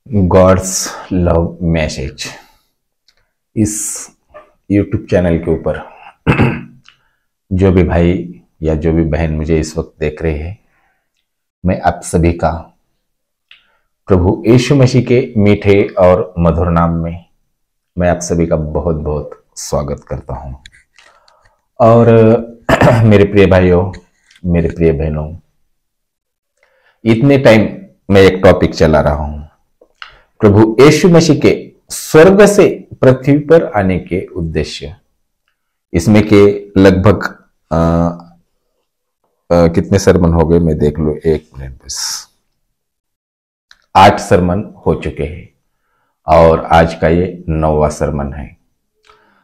God's love message इस YouTube channel के ऊपर जो भी भाई या जो भी बहन मुझे इस वक्त देख रहे हैं, मैं आप सभी का प्रभु यीशु मसीह के मीठे और मधुर नाम में मैं आप सभी का बहुत बहुत स्वागत करता हूं। और मेरे प्रिय भाइयों, मेरे प्रिय बहनों, इतने टाइम मैं एक टॉपिक चला रहा हूं, प्रभु यीशु मसीह के स्वर्ग से पृथ्वी पर आने के उद्देश्य। इसमें के लगभग कितने सरमन हो गए मैं देख लो, एक मिनट बस। 8 सरमन हो चुके हैं और आज का ये 9वां सरमन है।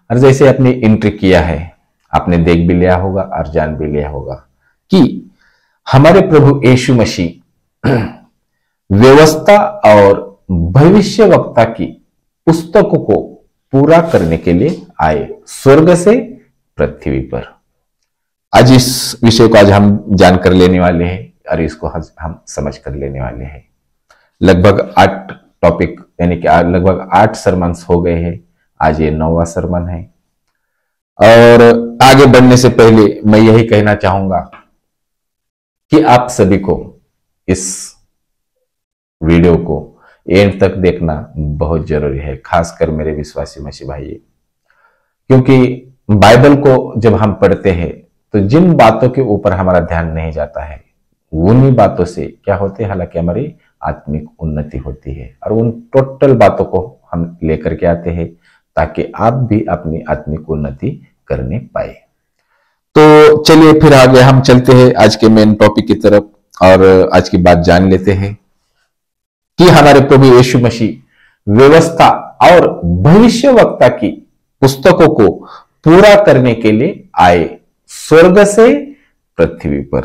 और जैसे आपने एंट्री किया है, आपने देख भी लिया होगा और जान भी लिया होगा कि हमारे प्रभु यीशु मसीह व्यवस्था और भविष्य वक्ता की पुस्तकों को पूरा करने के लिए आए स्वर्ग से पृथ्वी पर। आज इस विषय को आज हम जान कर लेने वाले हैं और इसको हम समझ कर लेने वाले हैं। लगभग 8 टॉपिक यानी कि लगभग 8 सरमन्स हो गए हैं। आज ये 9वां सरमन है। और आगे बढ़ने से पहले मैं यही कहना चाहूंगा कि आप सभी को इस वीडियो को एंड तक देखना बहुत जरूरी है, खासकर मेरे विश्वासी मसीह भाई, क्योंकि बाइबल को जब हम पढ़ते हैं तो जिन बातों के ऊपर हमारा ध्यान नहीं जाता है, उन्हीं बातों से क्या होते हैं, हालांकि हमारी आत्मिक उन्नति होती है। और उन टोटल बातों को हम लेकर के आते हैं ताकि आप भी अपनी आत्मिक उन्नति करने पाए। तो चलिए फिर आगे हम चलते हैं आज के मेन टॉपिक की तरफ और आज की बात जान लेते हैं कि हमारे प्रभु यीशु मसीह व्यवस्था और भविष्यवक्ता की पुस्तकों को पूरा करने के लिए आए स्वर्ग से पृथ्वी पर।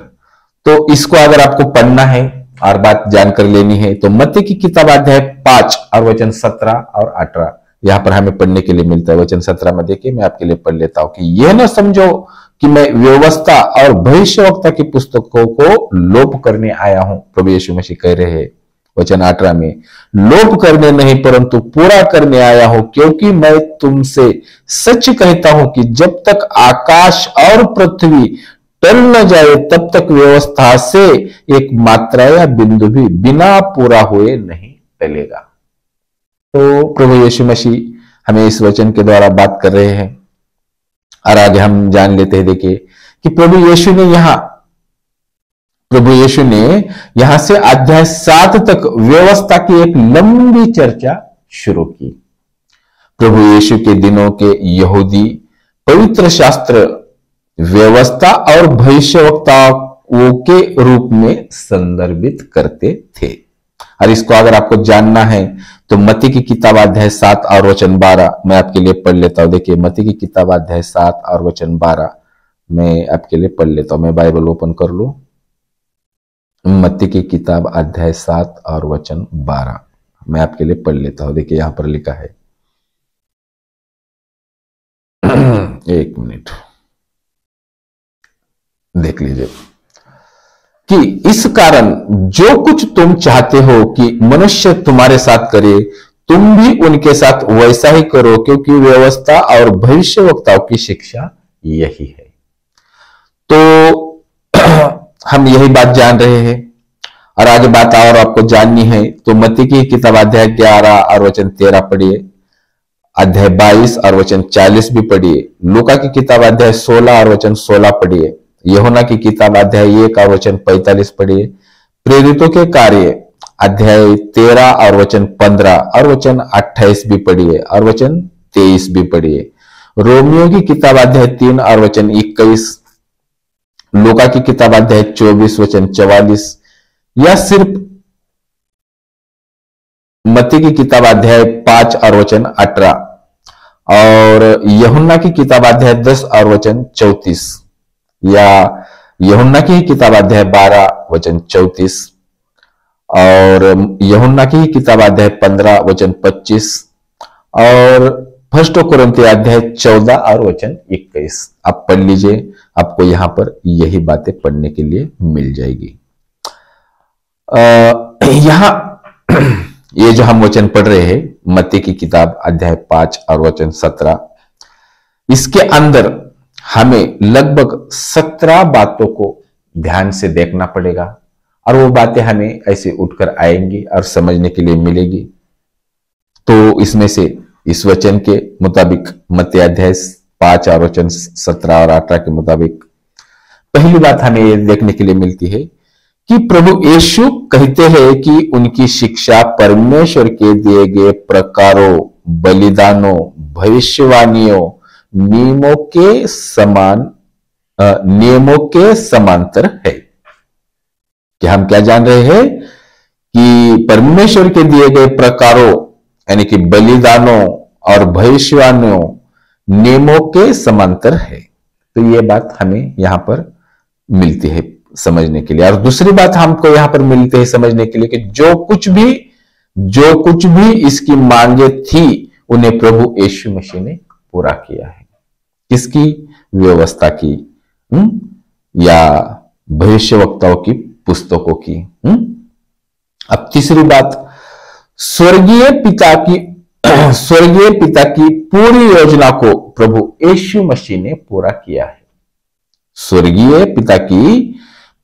तो इसको अगर आपको पढ़ना है और बात जानकर लेनी है तो मत्ती की किताब अध्याय 5 और वचन 17 और 18 यहां पर हमें पढ़ने के लिए मिलता है। वचन 17 में देखिए, मैं आपके लिए पढ़ लेता हूं कि यह न समझो कि मैं व्यवस्था और भविष्यवक्ता की पुस्तकों को लोप करने आया हूं। प्रभु यीशु मसीह कह रहे हैं वचन 18 में, लोप करने नहीं परंतु पूरा करने आया हूं, क्योंकि मैं तुमसे सच कहता हूं कि जब तक आकाश और पृथ्वी टल न जाए तब तक व्यवस्था से एक मात्रा या बिंदु भी बिना पूरा हुए नहीं टलेगा। तो प्रभु यीशु मसीह हमें इस वचन के द्वारा बात कर रहे हैं और आगे हम जान लेते हैं। देखिए कि प्रभु यीशु ने यहां से अध्याय 7 तक व्यवस्था की एक लंबी चर्चा शुरू की। प्रभु यीशु के दिनों के यहूदी पवित्र शास्त्र व्यवस्था और भविष्यवक्ताओं के रूप में संदर्भित करते थे। और इसको अगर आपको जानना है तो मत्ती की किताब अध्याय 7 और वचन 12 मैं आपके लिए पढ़ लेता हूं। देखिए मत्ती की किताब अध्याय 7 और वचन 12 मैं आपके लिए पढ़ लेता हूं। मैं बाइबल ओपन कर लूं। मत्ती की किताब अध्याय 7 और वचन 12 मैं आपके लिए पढ़ लेता हूं। देखिए यहां पर लिखा है, एक मिनट देख लीजिए कि इस कारण जो कुछ तुम चाहते हो कि मनुष्य तुम्हारे साथ करे, तुम भी उनके साथ वैसा ही करो, क्योंकि व्यवस्था और भविष्यवक्ताओं की शिक्षा यही है। तो हम यही बात जान रहे हैं और आगे बात और आपको जाननी है तो मत्ती की किताब अध्याय 11 और वचन 13 पढ़िए, अध्याय 22 और वचन 40 भी पढ़िए, लूका की किताब अध्याय 16 और वचन 16 पढ़िए, यूहन्ना की किताब अध्याय 1 और वचन 45 पढ़िए, प्रेरितों के कार्य अध्याय 13 और वचन 15 और वचन 28 भी पढ़िए और वचन 23 भी पढ़िए, रोमियो की किताब अध्याय 3 और वचन 21, लूका की किताब अध्याय 24 वचन 44, या सिर्फ मत्ती की किताब अध्याय 5 और वचन 18 और यूहन्ना की किताब अध्याय 10 और वचन 34, या यूहन्ना की किताब अध्याय 12 वचन 34 और यूहन्ना की किताब अध्याय 15 वचन 25 और फर्स्ट कोरिन्थी अध्याय 14 और वचन 21। आप पढ़ लीजिए, आपको यहां पर यही बातें पढ़ने के लिए मिल जाएगी। यहां ये जो हम वचन पढ़ रहे हैं मत्ती की किताब अध्याय 5 और वचन 17, इसके अंदर हमें लगभग 17 बातों को ध्यान से देखना पड़ेगा और वो बातें हमें ऐसे उठकर आएंगी और समझने के लिए मिलेगी। तो इसमें से इस वचन के मुताबिक मत्ती अध्याय 5 और वचन 17 और 18 के मुताबिक पहली बात हमें ये देखने के लिए मिलती है कि प्रभु यीशु कहते हैं कि उनकी शिक्षा परमेश्वर के दिए गए प्रकारों, बलिदानों, भविष्यवाणियों, नियमों के समांतर है। कि हम क्या जान रहे हैं कि परमेश्वर के दिए गए प्रकारों यानी कि बलिदानों और भविष्यवाणियों नियमों के समांतर है। तो ये बात हमें यहां पर मिलती है समझने के लिए। और दूसरी बात हमको यहां पर मिलती है समझने के लिए कि जो कुछ भी इसकी मांगे थी उन्हें प्रभु यीशु मसीह ने पूरा किया है। किसकी? व्यवस्था की या भविष्यवक्ताओं की पुस्तकों की। अब तीसरी बात, स्वर्गीय पिता की पूरी योजना को प्रभु यीशु मसीह ने पूरा किया है। स्वर्गीय पिता की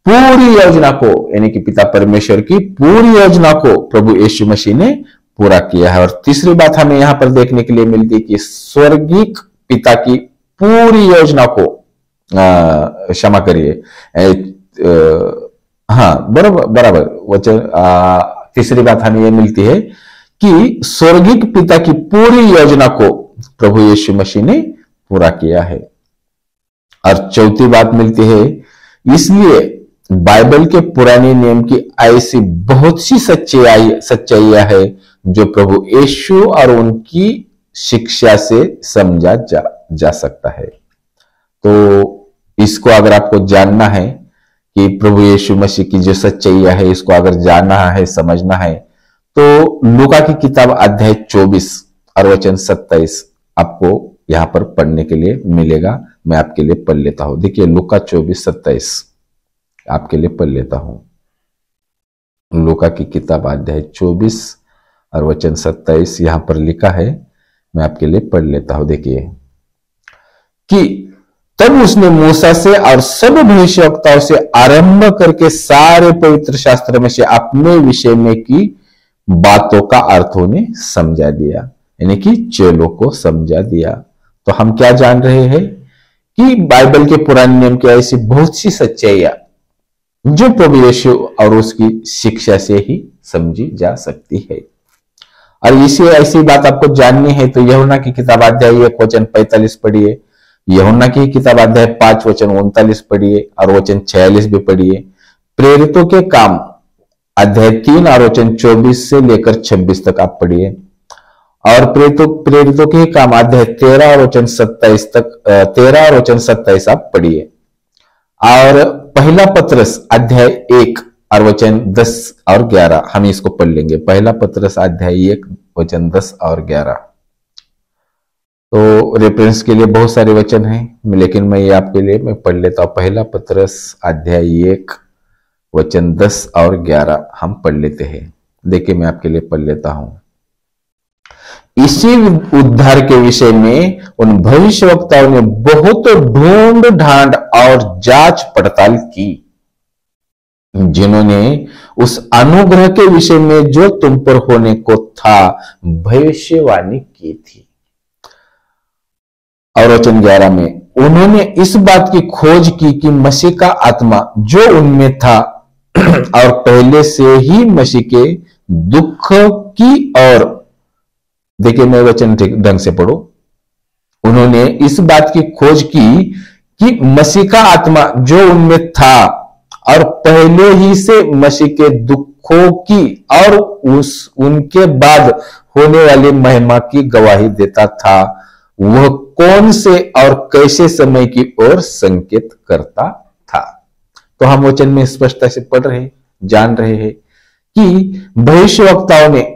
पूरी योजना को यानी कि पिता परमेश्वर की पूरी योजना को प्रभु यीशु मसीह ने पूरा किया है। और तीसरी बात हमें यहां पर देखने के लिए मिलती है कि स्वर्गीय पिता की पूरी योजना को क्षमा करिए, हाँ बराबर वचन। तीसरी बात हमें यह मिलती है कि स्वर्गीय पिता की पूरी योजना को प्रभु यीशु मसीह ने पूरा किया है। और चौथी बात मिलती है, इसलिए बाइबल के पुराने नियम की ऐसी बहुत सी सच्चाइयां है जो प्रभु यीशु और उनकी शिक्षा से समझा जा सकता है। तो इसको अगर आपको जानना है कि प्रभु यीशु मसीह की जो सच्चाइयां है, इसको अगर जानना है, समझना है, तो लूका की किताब अध्याय 24 और वचन 27 आपको यहां पर पढ़ने के लिए मिलेगा। मैं आपके लिए पढ़ लेता हूं। देखिए लूका 24-27 आपके लिए पढ़ लेता हूं। लूका की किताब अध्याय 24 और वचन 27 यहां पर लिखा है, मैं आपके लिए पढ़ लेता हूं। देखिए कि तब उसने मूसा से और सब भविष्यवक्ताओं से आरंभ करके सारे पवित्र शास्त्र में से अपने विषय में की बातों का अर्थ उन्हें समझा दिया, यानी कि चेलों को समझा दिया। तो हम क्या जान रहे हैं कि बाइबल के पुराने नियम की ऐसी बहुत सी सच्चाइयां जो प्रभु यीशु और उसकी शिक्षा से ही समझी जा सकती है। और इसी ऐसी बात आपको जाननी है तो यूहन्ना की किताब अध्याय 1 वचन 45 पढ़िए, यूहन्ना की किताब अध्याय 5 वचन 39 पढ़िए और वचन 46 भी पढ़िए। प्रेरितों के काम अध्याय 3 और वचन 24 से लेकर 26 तक आप पढ़िए। और प्रेरितों के काम अध्याय 13 और वचन 27 आप पढ़िए। और पहला पत्रस अध्याय 1 और वचन 10 और 11 हम इसको पढ़ लेंगे। पहला पत्रस अध्याय 1 वचन 10 और 11। तो रेफरेंस के लिए बहुत सारे वचन हैं, लेकिन मैं ये आपके लिए मैं पढ़ लेता हूं। पहला पत्रस अध्याय 1 वचन 10 और 11 हम पढ़ लेते हैं। देखिए मैं आपके लिए पढ़ लेता हूं। इसी उद्धार के विषय में उन भविष्यवक्ताओं ने बहुत ढूंढ ढांड और जांच पड़ताल की, जिन्होंने उस अनुग्रह के विषय में जो तुम पर होने को था भविष्यवाणी की थी। और वचन 11 में उन्होंने इस बात की खोज की कि मसीह का आत्मा जो उनमें था और पहले से ही मसीह के दुख की और, देखिए मैं वचन ठीक ढंग से पढ़ो, उन्होंने इस बात की खोज की कि मसीह का आत्मा जो उनमें था और पहले ही से मसीह के दुखों की और उनके बाद होने वाली महिमा की गवाही देता था, वह कौन से और कैसे समय की ओर संकेत करता था। तो हम वचन में स्पष्टता से पढ़ रहे, जान रहे हैं कि भविष्यवक्ताओं ने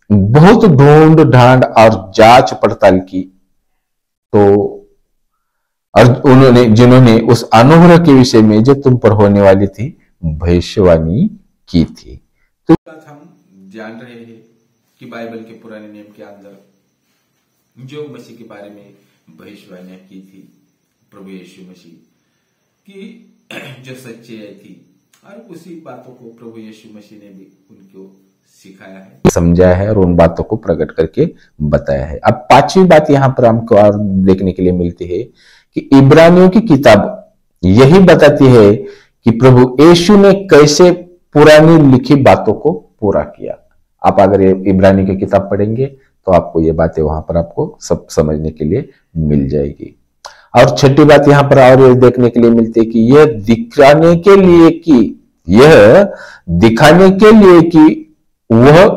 बहुत ढूंढ ढांड और जांच पड़ताल की, तो और उन्होंने जिन्होंने उस अनुग्रह के विषय में जो तुम पर होने वाली थी भविष्यवाणी की थी। तो बात हम जान रहे हैं कि बाइबल के पुराने नियम के अंदर जो मसीह के बारे में भविष्यवाणियां की थी प्रभु यीशु मसीह की, जो सच्चाई थी, और उसी बातों को प्रभु यीशु मसीह ने भी उनको सिखाया है, समझाया है और उन बातों को प्रकट करके बताया है। अब पांचवी बात यहां पर हमको और देखने के लिए मिलती है कि इब्रानियों की किताब यही बताती है कि प्रभु यीशु ने कैसे पुरानी लिखी बातों को पूरा किया। आप अगर इब्रानी की किताब पढ़ेंगे तो आपको ये बातें वहां पर आपको सब समझने के लिए मिल जाएगी। और छठी बात यहां पर और ये देखने के लिए मिलती है कि यह दिखाने के लिए कि वह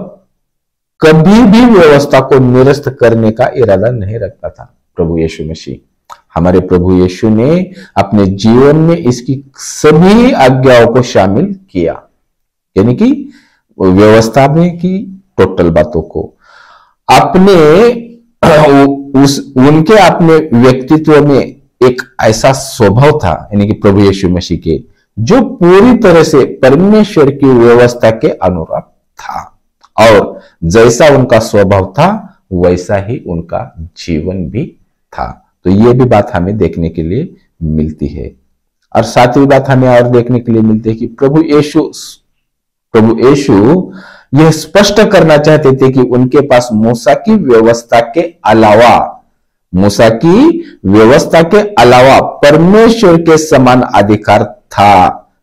कभी भी व्यवस्था को निरस्त करने का इरादा नहीं रखता था। प्रभु यीशु मसीह, हमारे प्रभु यीशु ने अपने जीवन में इसकी सभी आज्ञाओं को शामिल किया, यानी कि व्यवस्था में की टोटल बातों को उनके अपने व्यक्तित्व में एक ऐसा स्वभाव था, यानी कि प्रभु यीशु मसीह के, जो पूरी तरह से परमेश्वर की व्यवस्था के अनुरूप था, और जैसा उनका स्वभाव था वैसा ही उनका जीवन भी था। तो ये भी बात हमें देखने के लिए मिलती है। और सातवीं बात हमें और देखने के लिए मिलती है कि प्रभु यीशु यह स्पष्ट करना चाहते थे कि उनके पास मूसा की व्यवस्था के अलावा परमेश्वर के समान अधिकार था,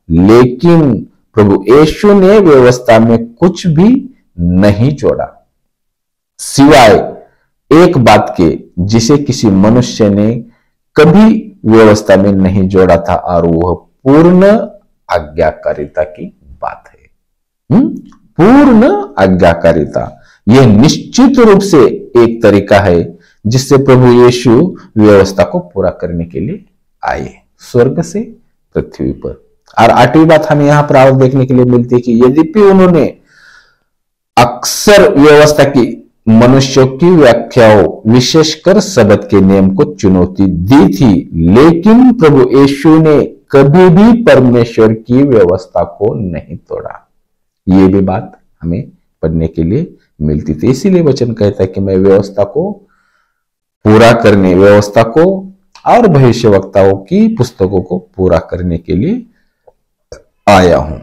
लेकिन प्रभु यीशु ने व्यवस्था में कुछ भी नहीं जोड़ा सिवाय एक बात के, जिसे किसी मनुष्य ने कभी व्यवस्था में नहीं जोड़ा था, और वह पूर्ण आज्ञाकारिता की बात है। पूर्ण आज्ञाकारिता यह निश्चित रूप से एक तरीका है जिससे प्रभु यीशु व्यवस्था को पूरा करने के लिए आए स्वर्ग से पृथ्वी पर। और आठवीं बात हमें यहां पर और देखने के लिए मिलती है कि यद्यपि उन्होंने अक्सर व्यवस्था की मनुष्यों की व्याख्याओं, विशेषकर शब्द के नियम को चुनौती दी थी, लेकिन प्रभु यीशु ने कभी भी परमेश्वर की व्यवस्था को नहीं तोड़ा। ये भी बात हमें पढ़ने के लिए मिलती थी। इसीलिए वचन कहता है कि मैं व्यवस्था को पूरा करने, व्यवस्था को और भविष्यवक्ताओं की पुस्तकों को पूरा करने के लिए आया हूं।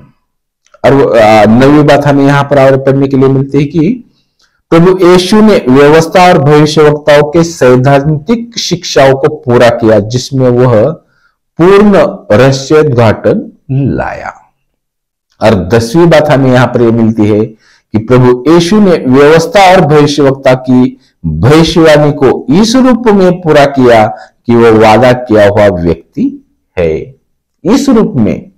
और नवीं बात हमें यहां पर और पढ़ने के लिए मिलती है कि प्रभु यीशु ने व्यवस्था और भविष्यवक्ताओं के सैद्धांतिक शिक्षाओं को पूरा किया, जिसमें वह पूर्ण रहस्योद्घाटन लाया। और 10वीं बात हमें यहां पर यह मिलती है कि प्रभु यीशु ने व्यवस्था और भविष्यवक्ता की भविष्यवाणी को इस रूप में पूरा किया कि वह वादा किया हुआ व्यक्ति है। इस रूप में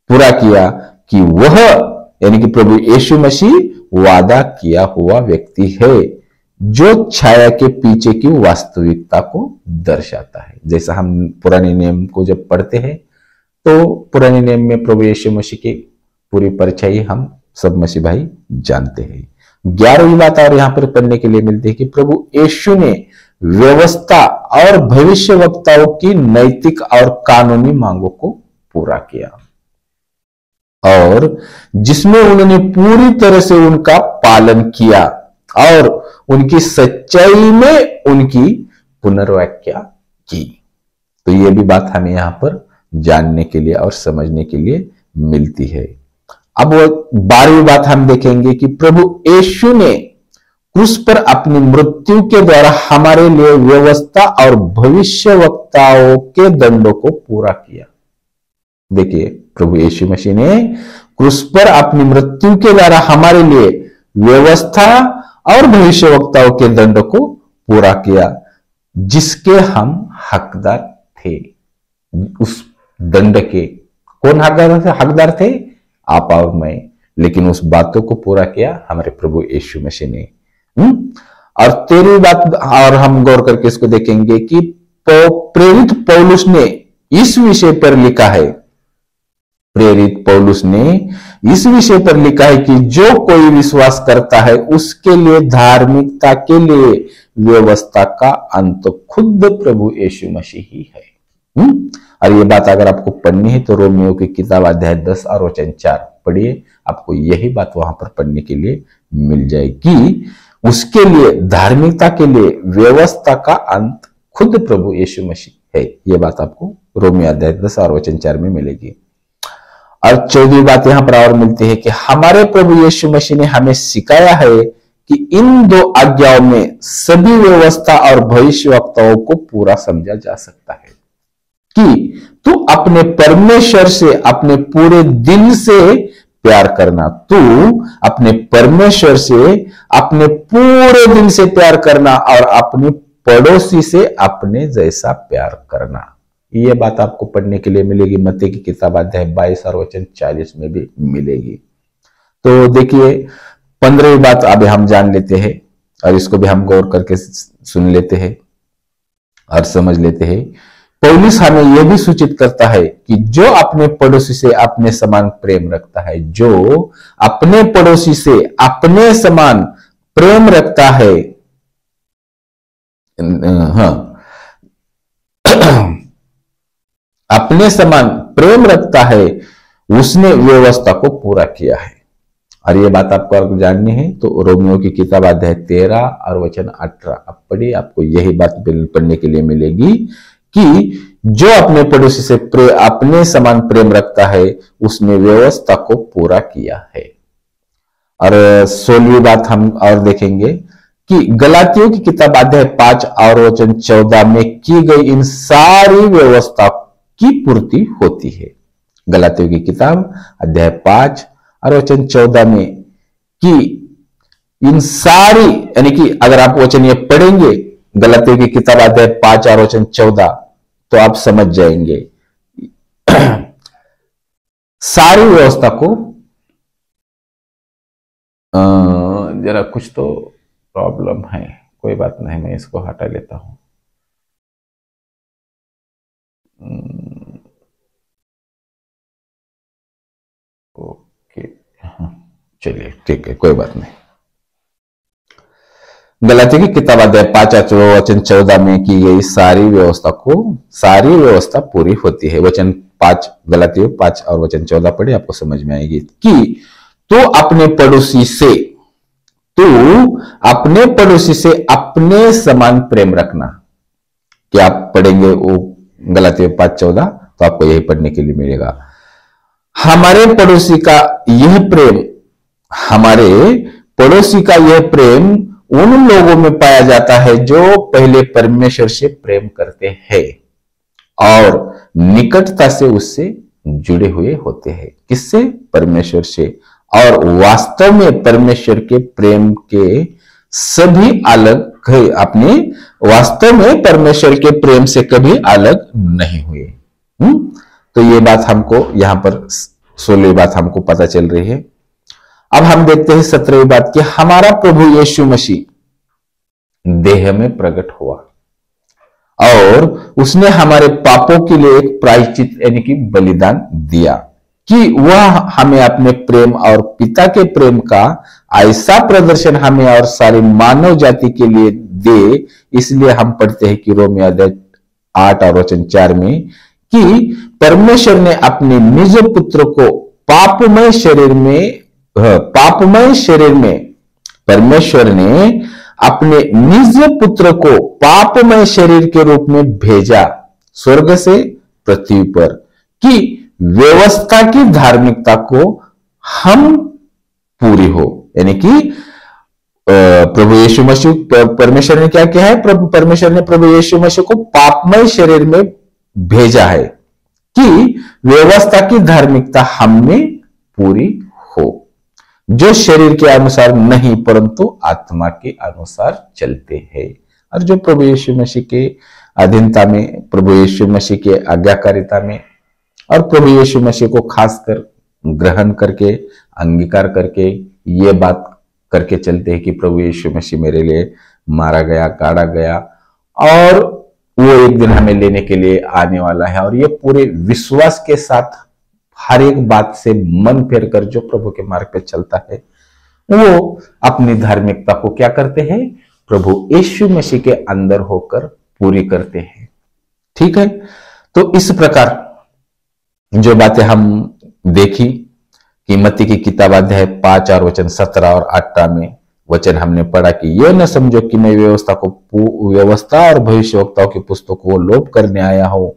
पूरा किया कि वह, यानी कि प्रभु यीशु मसीह वादा किया हुआ व्यक्ति है, जो छाया के पीछे की वास्तविकता को दर्शाता है। जैसा हम पुराने नियम को जब पढ़ते हैं तो पुराने नियम में प्रभु यीशु मसीह की पूरी परछाई हम सब मसीह भाई जानते हैं। 11वीं बात और यहां पर पढ़ने के लिए मिलती है कि प्रभु यीशु ने व्यवस्था और भविष्यवक्ताओं की नैतिक और कानूनी मांगों को पूरा किया, और जिसमें उन्होंने पूरी तरह से उनका पालन किया और उनकी सच्चाई में उनकी पुनर्व्याख्या की। तो यह भी बात हमें यहां पर जानने के लिए और समझने के लिए मिलती है। अब 12वीं बात हम देखेंगे कि प्रभु यीशु ने क्रूस पर अपनी मृत्यु के द्वारा हमारे लिए व्यवस्था और भविष्यवक्ताओं के दंडों को पूरा किया। देखिए, प्रभु यीशु मसीह ने क्रूस पर अपनी मृत्यु के द्वारा हमारे लिए व्यवस्था और भविष्यवक्ताओं के दंड को पूरा किया, जिसके हम हकदार थे। उस दंड के कौन हकदार थे? आप और मैं। लेकिन उस बातों को पूरा किया हमारे प्रभु यीशु मसीह ने। और 13वीं बात और हम गौर करके इसको देखेंगे कि प्रेरित पौलुस ने इस विषय पर लिखा है, प्रेरित पौलुस ने इस विषय पर लिखा है कि जो कोई विश्वास करता है उसके लिए धार्मिकता के लिए व्यवस्था का अंत खुद प्रभु यीशु मसीह ही है। और ये बात अगर आपको पढ़नी है तो रोमियो की किताब अध्याय 10 और वचन 4 पढ़िए आपको यही बात वहां पर पढ़ने के लिए मिल जाएगी। उसके लिए, धार्मिकता के लिए व्यवस्था का अंत खुद प्रभु यीशु मसीह है। यह बात आपको रोमी अध्याय 10 और वचन 4 में मिलेगी। और 14वीं बात यहां पर और मिलती है कि हमारे प्रभु यीशु मसीह ने हमें सिखाया है कि इन 2 आज्ञाओं में सभी व्यवस्था और भविष्यवक्ताओं को पूरा समझा जा सकता है कि तू अपने परमेश्वर से अपने पूरे दिल से प्यार करना, तू अपने परमेश्वर से अपने पूरे दिल से प्यार करना और अपने पड़ोसी से अपने जैसा प्यार करना। यह बात आपको पढ़ने के लिए मिलेगी मत्ती की किताब अध्याय 22 और वचन 40 में भी मिलेगी। तो देखिए 15वीं बात अभी हम जान लेते हैं और इसको भी हम गौर करके सुन लेते हैं और समझ लेते हैं। पौलुस हमें यह भी सूचित करता है कि जो अपने पड़ोसी से अपने समान प्रेम रखता है, जो अपने पड़ोसी से अपने समान प्रेम रखता है, अपने समान प्रेम रखता है, उसने व्यवस्था को पूरा किया है। और ये बात आपको अगर जाननी है तो रोमियो की किताब अध्याय 13 और वचन 18 आप पढ़िए, आपको यही बात पढ़ने के लिए मिलेगी कि जो अपने पड़ोसी से अपने समान प्रेम रखता है उसने व्यवस्था को पूरा किया है। और 16वीं बात हम और देखेंगे कि गलातियों की किताब अध्याय 5 और वचन 14 में की गई इन सारी व्यवस्था की पूर्ति होती है। गलातियों की किताब अध्याय 5 और वचन 14 में कि इन सारी, यानी कि अगर आप वचन ये पढ़ेंगे गलातियों की किताब अध्याय 5 और वचन 14 तो आप समझ जाएंगे सारी व्यवस्था को। जरा कुछ तो प्रॉब्लम है, कोई बात नहीं, मैं इसको हटा लेता हूं। ओके, चलिए ठीक है, कोई बात नहीं। गलातियों की किताब अध्याय 5 वचन 14 में की गई सारी व्यवस्था पूरी होती है। वचन 5 गलातियों 5 और वचन 14 पढ़े, आपको समझ में आएगी कि तू अपने पड़ोसी से अपने समान प्रेम रखना। क्या आप पढ़ेंगे वो गलातियों 5:14 तो आपको यही पढ़ने के लिए मिलेगा। हमारे पड़ोसी का यह प्रेम उन लोगों में पाया जाता है जो पहले परमेश्वर से प्रेम करते हैं और निकटता से उससे जुड़े हुए होते हैं। किससे? परमेश्वर से। और वास्तव में परमेश्वर के प्रेम के सभी अलग है, अपने वास्तव में परमेश्वर के प्रेम से कभी अलग नहीं हुए। तो ये बात हमको यहां पर 16वीं बात हमको पता चल रही है। अब हम देखते हैं 17वीं बात कि हमारा प्रभु यीशु मसीह देह में प्रकट हुआ और उसने हमारे पापों के लिए एक प्रायश्चित यानी कि बलिदान दिया कि वह हमें अपने प्रेम और पिता के प्रेम का ऐसा प्रदर्शन हमें और सारी मानव जाति के लिए दे। इसलिए हम पढ़ते हैं कि रोमी अध्याय 8 और वचन 4 में कि परमेश्वर ने अपने निज पुत्र को पापमय शरीर में परमेश्वर ने अपने निज पुत्र को पापमय शरीर के रूप में भेजा स्वर्ग से पृथ्वी पर कि व्यवस्था की धार्मिकता को हम पूरी हो। यानी कि प्रभु यीशु मसीह, परमेश्वर ने क्या किया है? परमेश्वर ने प्रभु यीशु मसीह को पापमय शरीर में भेजा है कि व्यवस्था की धार्मिकता हमने पूरी हो, जो शरीर के अनुसार नहीं परंतु आत्मा के अनुसार चलते हैं। और जो प्रभु यीशु मसीह के अधीनता में, प्रभु यीशु मसीह के आज्ञाकारिता में और प्रभु यीशु मसीह को खासकर ग्रहण करके, अंगीकार करके, ये बात करके चलते हैं कि प्रभु यीशु मसीह मेरे लिए मारा गया, गाड़ा गया और वो एक दिन हमें लेने के लिए आने वाला है। और ये पूरे विश्वास के साथ हर एक बात से मन फेर कर जो प्रभु के मार्ग पे चलता है वो अपनी धार्मिकता को क्या करते हैं? प्रभु यीशु मसीह के अंदर होकर पूरी करते हैं। ठीक है, तो इस प्रकार जो बातें हम देखी कीमती की किताब अध्याय 5 और वचन 17 और 18 में वचन हमने पढ़ा कि यह न समझो कि मैं व्यवस्था और भविष्यवक्ताओं की पुस्तकों को लोप करने आया हूं।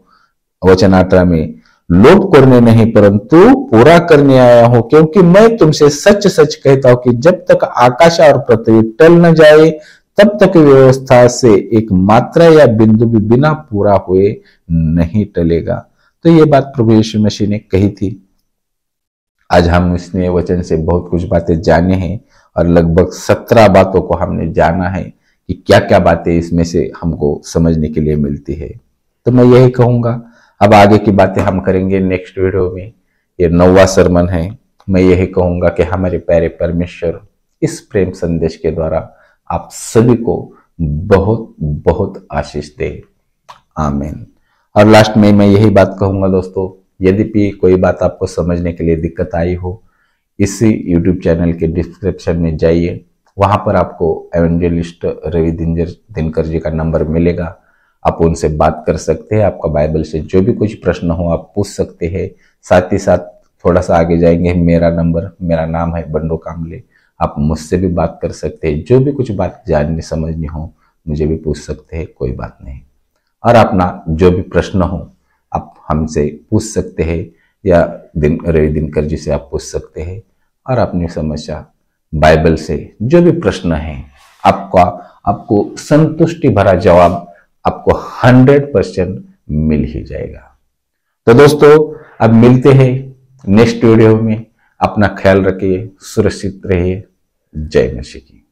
वचन 18 में लोप करने नहीं परंतु पूरा करने आया हूं, क्योंकि मैं तुमसे सच सच कहता हूं कि जब तक आकाश और पृथ्वी टल न जाए तब तक व्यवस्था से एक मात्रा या बिंदु भी बिना पूरा हुए नहीं टलेगा। तो ये बात प्रभु यीशु मसीह ने कही थी। आज हम इसने वचन से बहुत कुछ बातें जाने हैं और लगभग 17 बातों को हमने जाना है कि क्या क्या बातें इसमें से हमको समझने के लिए मिलती है। तो मैं यही कहूंगा, अब आगे की बातें हम करेंगे नेक्स्ट वीडियो में। ये 9वां सरमन है। मैं यही कहूंगा कि हमारे प्यारे परमेश्वर इस प्रेम संदेश के द्वारा आप सभी को बहुत बहुत आशीष दे। आमीन। और लास्ट में मैं यही बात कहूंगा दोस्तों, यद्यपि कोई बात आपको समझने के लिए दिक्कत आई हो, इसी YouTube चैनल के डिस्क्रिप्शन में जाइए, वहां पर आपको एवेंजलिस्ट रवि दिनकर जी का नंबर मिलेगा। आप उनसे बात कर सकते हैं। आपका बाइबल से जो भी कुछ प्रश्न हो आप पूछ सकते हैं। साथ ही साथ थोड़ा सा आगे जाएंगे, मेरा नंबर, मेरा नाम है बंडो कामले, आप मुझसे भी बात कर सकते हैं। जो भी कुछ बात जाननी समझनी हो मुझे भी पूछ सकते हैं, कोई बात नहीं। और अपना जो भी प्रश्न हो आप हमसे पूछ सकते हैं या रवि दिनकर जी से आप पूछ सकते हैं। और अपनी समस्या बाइबल से जो भी प्रश्न है आपको संतुष्टि भरा जवाब आपको 100% मिल ही जाएगा। तो दोस्तों अब मिलते हैं नेक्स्ट वीडियो में। अपना ख्याल रखिए, सुरक्षित रहिए। जय मसीह की।